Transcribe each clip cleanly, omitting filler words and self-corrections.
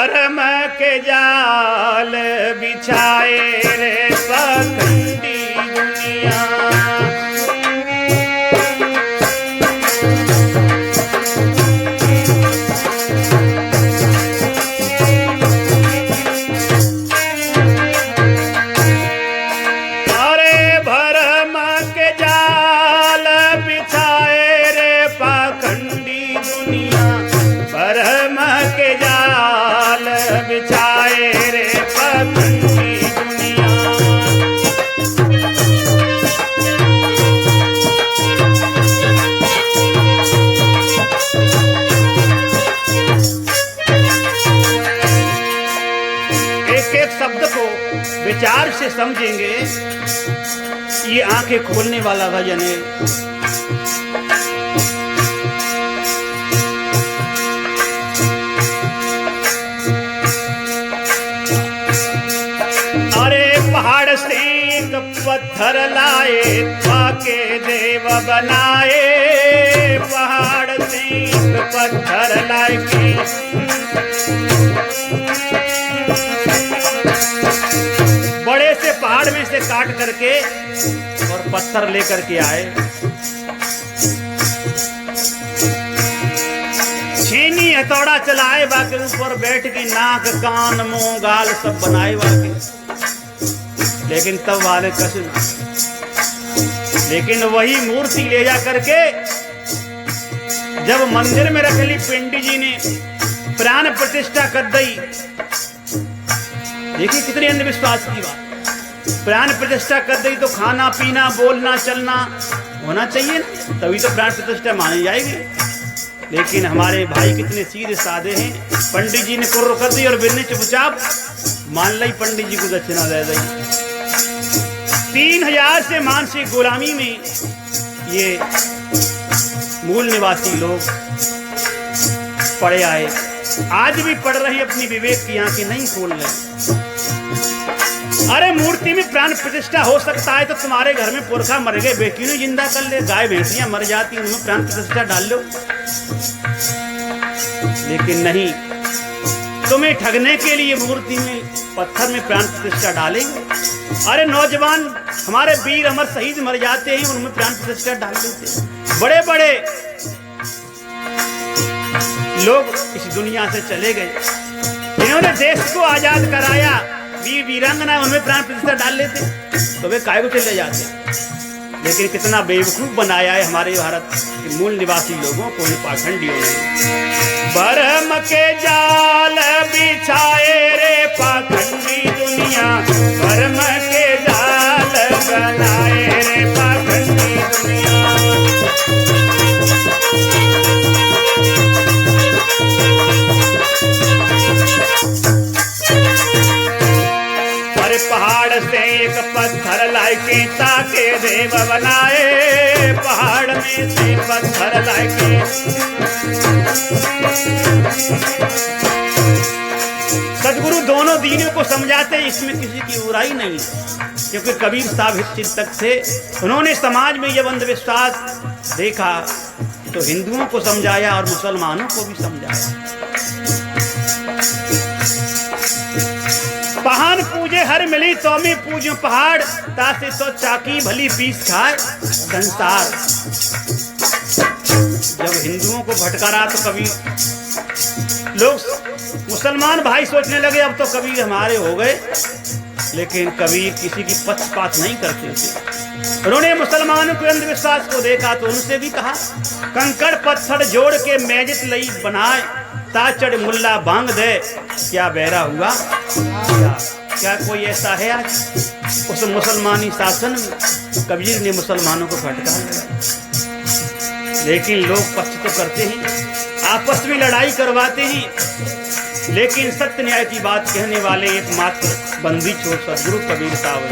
भरम के जाल बिछाए रे पाखंडी दुनिया। विचार से समझेंगे, ये आंखें खोलने वाला भजन है। अरे पहाड़ से एक पत्थर लाए, पाके देव बनाए। पहाड़ से एक पत्थर लाए के बड़े से पहाड़ में से काट करके और पत्थर लेकर के आए। छेनी हथौड़ा चलाए, बाके ऊपर बैठ के नाक कान मुंह गाल सब बनाए बाके। लेकिन तब वाले कस ना, लेकिन वही मूर्ति ले जा करके जब मंदिर में रख ली, पंडित जी ने प्राण प्रतिष्ठा कर दी। देखिए कितने अंधविश्वास की बात। प्राण प्रतिष्ठा कर दी तो खाना पीना बोलना चलना होना चाहिए ना, तभी तो प्राण प्रतिष्ठा मानी जाएगी। लेकिन हमारे भाई कितने सीधे साधे हैं। पंडित जी ने कुर्र कर दी और बिन्ने चुपचाप मान ली। पंडित जी को दक्षिणा दे दी। 3000 से मानसिक गुलामी में ये मूल निवासी लोग पड़े आए। आज भी पढ़ रही, अपनी विवेक की आंखें नहीं खोल रहे। अरे मूर्ति में प्राण प्रतिष्ठा हो सकता है तो तुम्हारे घर में पुरखा मर गए, बेटी ने जिंदा कर ले। गाय भैंसियां मर जाती, उनमें प्राण प्रतिष्ठा डाल लो। लेकिन नहीं, तुम्हें ठगने के लिए मूर्ति में पत्थर में प्राण प्रतिष्ठा डालेंगे। अरे नौजवान हमारे वीर अमर शहीद मर जाते हैं, उनमें प्राण प्रतिष्ठा डाल देते। बड़े बड़े लोग इस दुनिया से चले गए, जिन्होंने देश को आजाद कराया, वीर वीरांगना, उनमें प्राण प्रतिष्ठा डाल लेते तो वे काय को चले जाते। लेकिन कितना बेवकूफ बनाया है हमारे भारत के मूल निवासी लोगों को इन पाखंडियों ने। भरम के जाल बिछाए रे पाखंडी दुनिया, भरम के जाल बनाए रे पाखंडी दुनिया। पहाड़ से एक पत्थर लाए के ताके देव बनाए। पहाड़ में से पत्थर लाए के सदगुरु दोनों दीनियों को समझाते, इसमें किसी की बुराई नहीं है। क्योंकि कबीर साहब चिंतक थे, उन्होंने समाज में जब अंधविश्वास देखा तो हिंदुओं को समझाया और मुसलमानों को भी समझाया। पहाड़ पूजे हर मिली तो मैं पूजू पहाड़, तासे तो चाकी भली पीस खाए संसार। जब हिंदुओं को भटकारा तो कबीर लोग मुसलमान भाई सोचने लगे अब तो कबीर हमारे हो गए। लेकिन कबीर किसी की पक्षपात नहीं करते थे। उन्होंने मुसलमानों के अंधविश्वास को देखा तो उनसे भी कहा, कंकड़ पत्थर जोड़ के मेजत लई बनाए, ताचड़ मुल्ला बांग दे, क्या बहरा हुआ? क्या कोई ऐसा है आज? उस मुसलमानी शासन में कबीर ने मुसलमानों को भटका। लेकिन लोग पक्ष तो करते हैं, आपस में लड़ाई करवाते हैं। लेकिन सत्य न्याय की बात कहने वाले एकमात्र बंदी छोड़ सदगुरु कबीर साहब।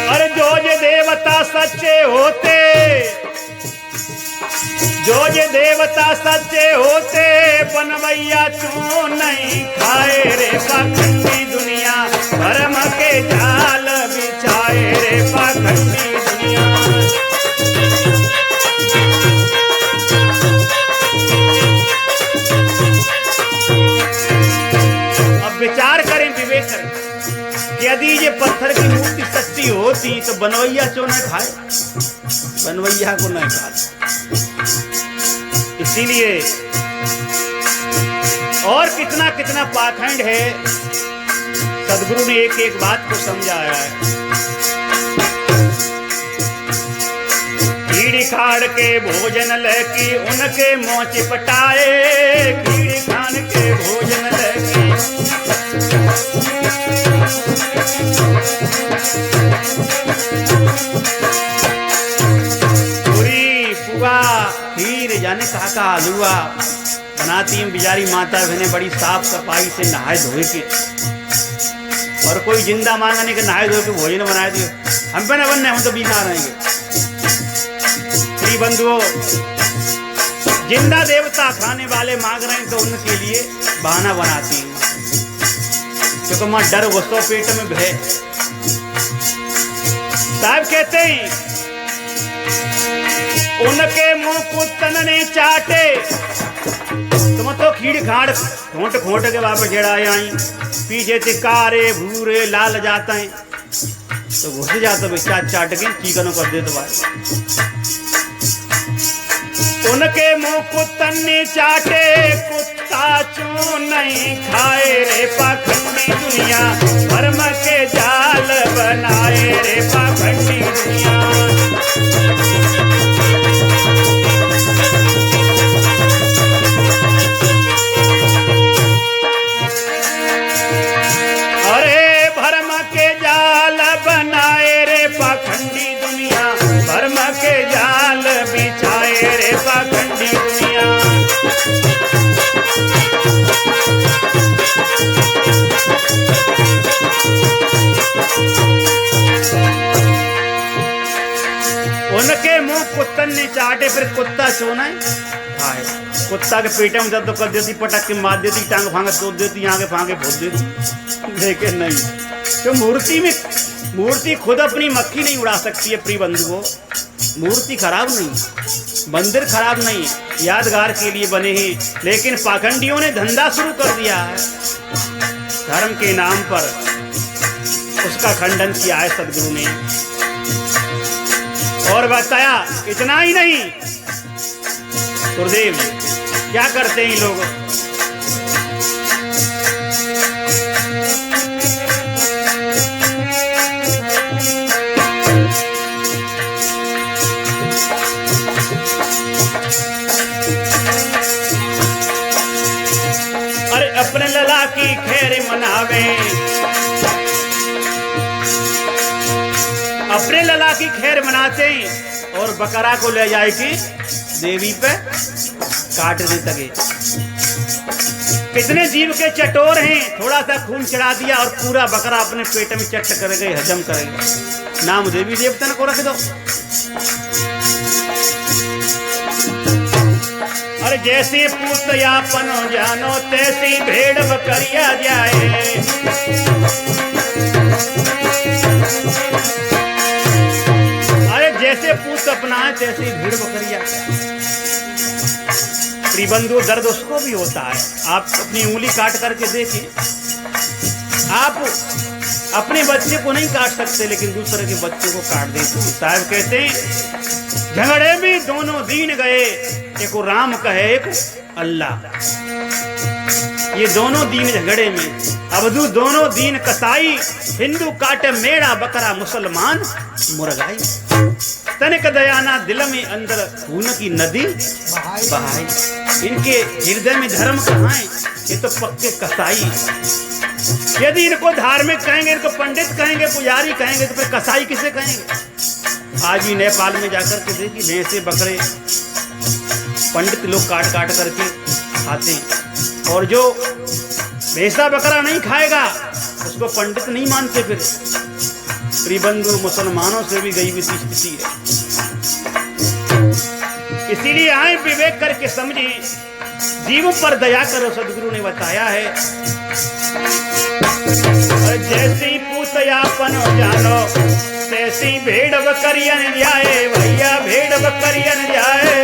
अरे जो ये देवता सच्चे होते, जो ये देवता सच्चे होते, बनवैया क्यों नहीं खाए रे पाखंडी दुनिया, भरम के जाल बिछाए रे पाखंडी दुनिया। ये पत्थर की मूर्ति सच्ची होती तो बनवैया क्यों न खाए, बनवैया को न खाए। इसीलिए और कितना कितना पाखंड है, सदगुरु ने एक एक बात को समझाया है। कीड़ी खाड़ के भोजन लकी उनके मुंह चिपटाए, कीड़ी खान के भोजन लकी पूरी पुआ खीर जाने काका हलवा बनाती हैं बिचारी माता बहने बड़ी साफ सफाई से नहाए धोए के, और कोई जिंदा मांगा नहीं कि नहाए धो के भोजन बनाए दिए, हम पे न बनने, हम तो बीमार रहेंगे। प्रिय बंधुओं, जिंदा देवता खाने वाले मांग रहे हैं तो उनके लिए बहाना बनाती हैं, क्योंकि मां डर गुस्सो पेट में भय। साहब कहते हैं उनके मुंह कुत्तन ने चाटे, तुम तो खीड़ खाड़ खोट खोट के वापस जड़ाए आई, पीछे से कारे भूरे लाल जाते हैं तो घुस जाते बच्चा चाट के चिकन कर दे तो भाई। उनके मुंह कुत्तन ने चाटे, कुत्ता चूं नहीं खाए रे पाखंडी दुनिया, धर्म के जाल बनाए रे पाखंडी दुनिया। अरे भरम के जाल बनाए रे पाखंडी दुनिया, भरम के जाल बिछाए रे पाखंडी दुनिया। उनके मुंह कुत्तन ने चाटे, फिर कुत्ता चोना खाए। कुत्ता के पेटे में दर्द कर देती, पटक के मार देती, टांग फांगे तोड़ देती, आगे फांगे भोग देती, लेकिन नहीं। तो मूर्ति में मूर्ति खुद अपनी मक्खी नहीं उड़ा सकती है। प्रिय बंधुओं, मूर्ति खराब नहीं, मंदिर खराब नहीं, यादगार के लिए बने हैं, लेकिन पाखंडियों ने धंधा शुरू कर दिया है धर्म के नाम पर, उसका खंडन किया है सदगुरु ने। और बताया इतना ही नहीं, गुरुदेव क्या करते हैं लोग, अरे अपने लला की खैर मनावे, अपने लला की खैर मनाते हैं और बकरा को ले जाए कि देवी पे काट दे तगे। कितने जीव के चटोर हैं, थोड़ा सा खून चढ़ा दिया और पूरा बकरा अपने पेट में चट करेंगे, हजम करेंगे। नाम देवी देवता को रख दो। अरे जैसे पूत यापन जानो तैसी भेड़ बकरिया जाए, जैसे पूत अपना है तैसे भीड़ बकरिया। प्रिबंधु दर्द उसको भी होता है, आप अपनी उंगली काट करके देखिए, आप अपने बच्चे को नहीं काट सकते लेकिन दूसरे के बच्चे को काट देते। साहब कहते हैं झगड़े में दोनों दीन गए, एक राम कहे एक अल्लाह। ये दोनों दीन झगड़े में, अबदू दोनों दीन कसाई, हिंदू काटे मेरा बकरा मुसलमान मुर्गाई। तनिक दयाना दिल में अंदर खून की नदी बहाई। इनके हृदय में धर्म कहाँ है, ये तो पक्के कसाई। यदि इनको धार्मिक कहेंगे, इनको पंडित कहेंगे, पुजारी कहेंगे, तो फिर कसाई किसे कहेंगे। आज भी नेपाल में जाकर के देखिए, भैंसे बकरे पंडित लोग काट काट करके खाते हैं, और जो भैंसा बकरा नहीं खाएगा उसको पंडित नहीं मानते। फिर प्रिबंधु मुसलमानों से भी गई हुई स्थिति है। इसीलिए आए विवेक करके समझे, जीवों पर दया करो। सदगुरु ने बताया है जैसी पूतयापन जानो तैसी भेड़ बकरियन जाए, भैया भेड़ बकरियन जाए।